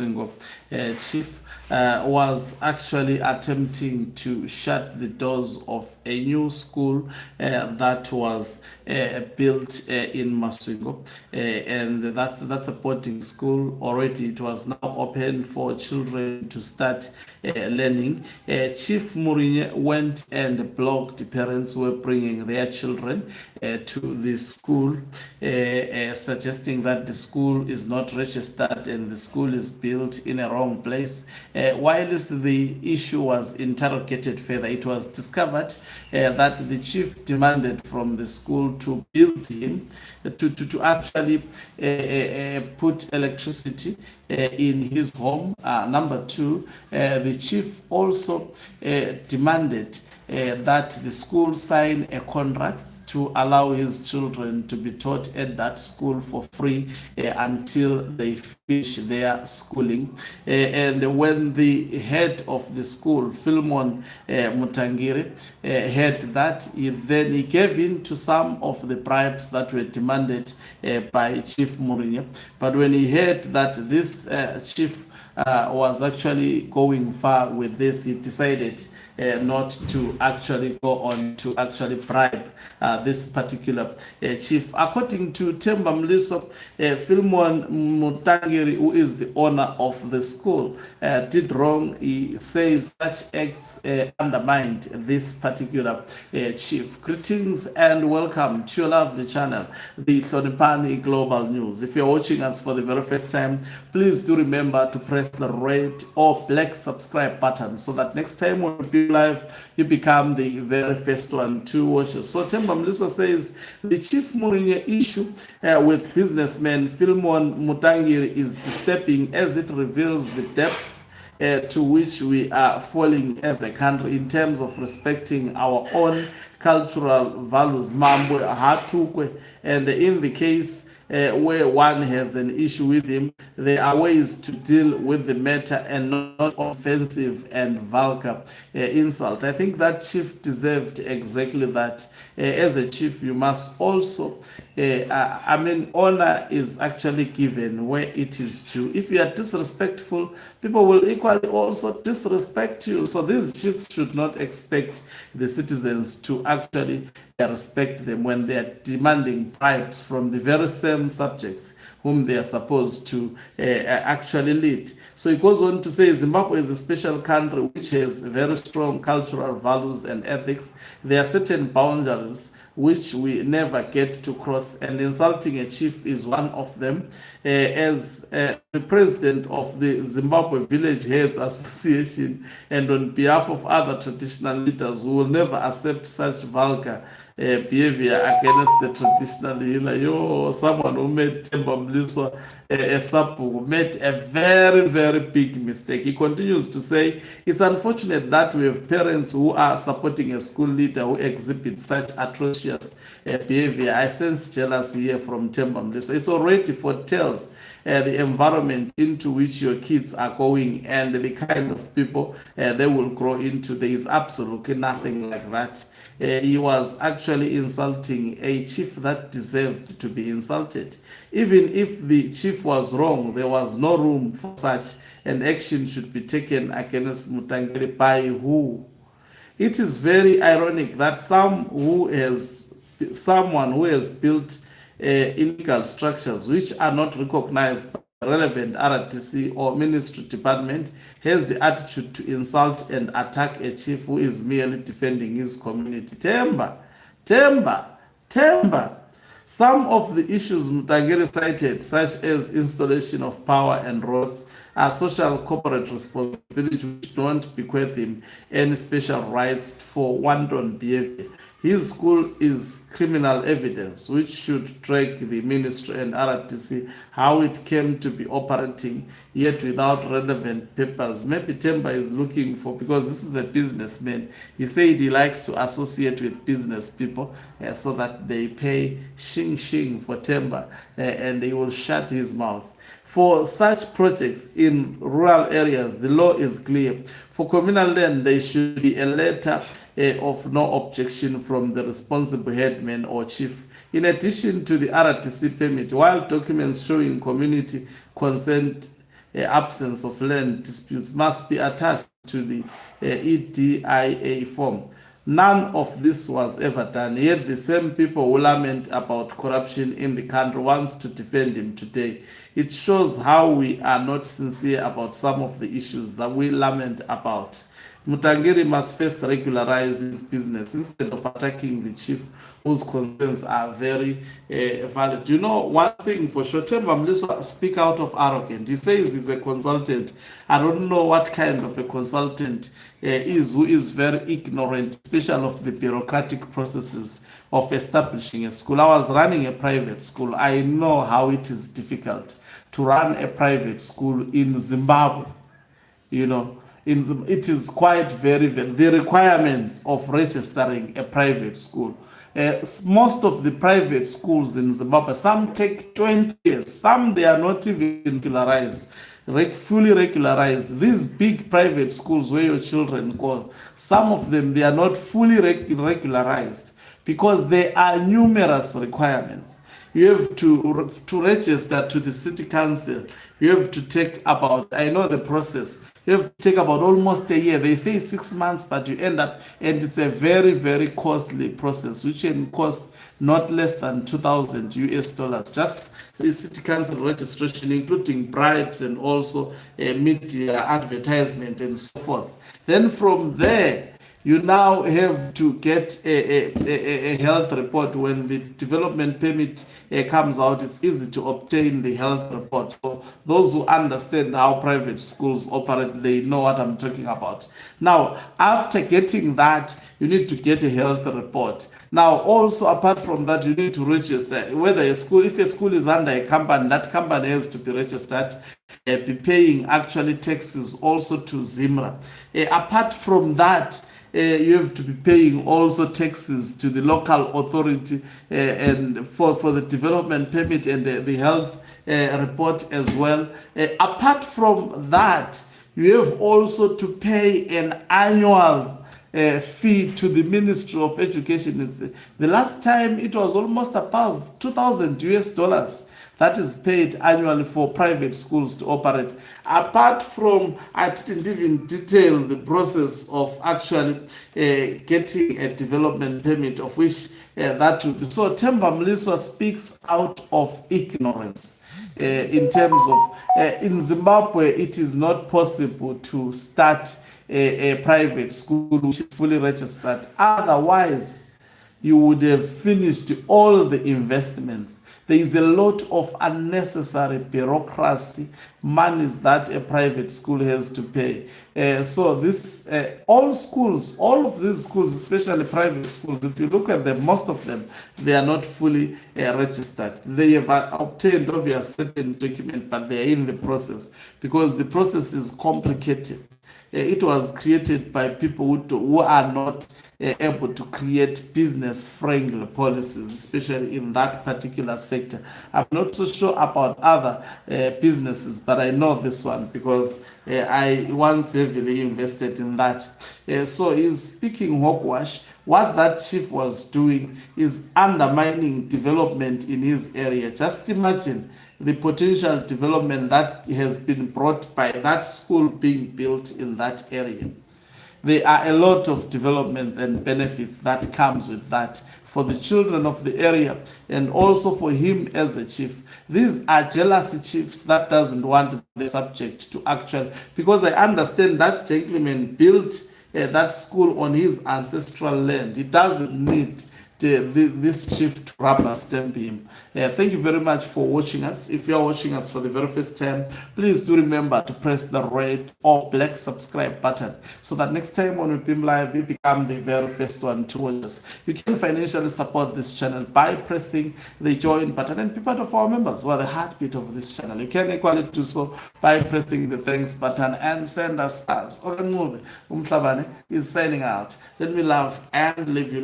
Masvingo Chief was actually attempting to shut the doors of a new school that was built in Masvingo, and that's a boarding school already. It was now open for children to start learning. Chief Mourinho went and blocked parents who were bringing their children to the school, suggesting that the school is not registered and the school is built in a wrong place. Whilst the issue was interrogated further, it was discovered that the chief demanded from the school to build him, to actually put electricity in his home. Number two, the chief also demanded that the school sign a contract to allow his children to be taught at that school for free until they finish their schooling. And when the head of the school, Philemon Mutangiri, heard that, he gave in to some of the bribes that were demanded by Chief Mourinho. But when he heard that this chief was actually going far with this, he decided not to actually go on to actually bribe this particular chief. According to Temba Mliswa, Philemon Mutangiri, who is the owner of the school, did wrong. He says such acts undermined this particular chief. Greetings and welcome to your lovely channel, the Hlonipani Global News. If you're watching us for the very first time, please do remember to press the red or black subscribe button so that next time when we be live, you become the very first one to watch us. So Temba Mliswa says the Chief Mourinho issue with businessman Philemon Mutangiri is disturbing as it reveals the depths to which we are falling as a country in terms of respecting our own cultural values. Mambo hatukwe, and in the case where one has an issue with him, there are ways to deal with the matter and not offensive and vulgar insult. I think that chief deserved exactly that. As a chief, you must also, honor is actually given where it is due. If you are disrespectful, people will equally also disrespect you. So these chiefs should not expect the citizens to actually respect them when they are demanding bribes from the very same subjects whom they are supposed to actually lead. So he goes on to say Zimbabwe is a special country which has very strong cultural values and ethics. There are certain boundaries which we never get to cross, and insulting a chief is one of them. As the president of the Zimbabwe Village Heads Association, and on behalf of other traditional leaders who will never accept such vulgar behavior against the traditional healer. Someone who made Temba Mliswa Sapu made a very, very big mistake. He continues to say, it's unfortunate that we have parents who are supporting a school leader who exhibits such atrocious behavior. I sense jealousy here from Temba Mliswa. It's already foretells the environment into which your kids are going and the kind of people they will grow into. There is absolutely nothing like that. He was actually insulting a chief that deserved to be insulted. Even if the chief was wrong, there was no room for such, and action should be taken against Mutangiri by who? It is very ironic that someone who has built illegal structures which are not recognized by relevant RTC or ministry department has the attitude to insult and attack a chief who is merely defending his community. Temba. Some of the issues Mutangiri cited, such as installation of power and roads, are social corporate responsibilities which don't bequeath him any special rights for wanton behavior. His school is criminal evidence which should track the ministry and RTC how it came to be operating yet without relevant papers. Maybe Temba is looking for, because this is a businessman, he said he likes to associate with business people so that they pay shing for Temba and they will shut his mouth. For such projects in rural areas, the law is clear. For communal land, there should be a letter of no objection from the responsible headman or chief. In addition to the RTC permit, while documents showing community consent absence of land disputes must be attached to the EDIA form. None of this was ever done, yet the same people who lament about corruption in the country wants to defend him today. It shows how we are not sincere about some of the issues that we lament about. Mutangiri must first regularize his business instead of attacking the chief, whose concerns are very valid. You know, one thing for sure, Mliswa speak out of arrogance. He says he's a consultant. I don't know what kind of a consultant is who is very ignorant, especially of the bureaucratic processes of establishing a school. I was running a private school. I know how it is difficult to run a private school in Zimbabwe. You know, it is quite very, the requirements of registering a private school. Most of the private schools in Zimbabwe, some take 20 years, some they are not even regularized, fully regularized. These big private schools where your children go, some of them, they are not fully regularized because there are numerous requirements. You have to register to the city council. You have to take about, I know the process, you have to take about almost a year. They say 6 months, but you end up, and it's a very, very costly process, which can cost not less than 2,000 US dollars. Just the city council registration, including bribes and also media advertisement and so forth. Then from there, you now have to get a health report. When the development permit comes out, it's easy to obtain the health report. So those who understand how private schools operate, they know what I'm talking about. Now, after getting that, you need to get a health report. Now, also apart from that, you need to register whether a school, if a school is under a company, that company has to be registered, be paying actually taxes also to ZIMRA. Apart from that, you have to be paying also taxes to the local authority and for the development permit and the health report as well. Apart from that, you have also to pay an annual fee to the Ministry of Education. The last time it was almost above 2,000 US dollars. That is paid annually for private schools to operate. Apart from, I didn't even detail the process of actually getting a development permit, of which that will be. So Mliswa speaks out of ignorance in terms of, in Zimbabwe, it is not possible to start a private school which is fully registered. Otherwise, you would have finished all the investments. There is a lot of unnecessary bureaucracy, monies that a private school has to pay. So this, all schools, all of these schools, especially private schools, if you look at them, most of them, they are not fully registered. They have obtained obvious certain document, but they are in the process because the process is complicated. It was created by people who are not able to create business-friendly policies, especially in that particular sector. I'm not so sure about other businesses, but I know this one because I once heavily invested in that. So he's speaking hogwash. What that chief was doing is undermining development in his area. Just imagine the potential development that has been brought by that school being built in that area. There are a lot of developments and benefits that comes with that for the children of the area and also for him as a chief. These are jealousy chiefs that doesn't want the subject to actually, because I understand that gentleman built that school on his ancestral land. He doesn't need this chief to rubber stamp him. Thank you very much for watching us. If you are watching us for the very first time, please do remember to press the red or black subscribe button so that next time when we beam live, you become the very first one to watch us. You can financially support this channel by pressing the join button and be part of our members who are the heartbeat of this channel. You can equally do so by pressing the thanks button and send us stars. Umhlabane is signing out. Let me love and leave you.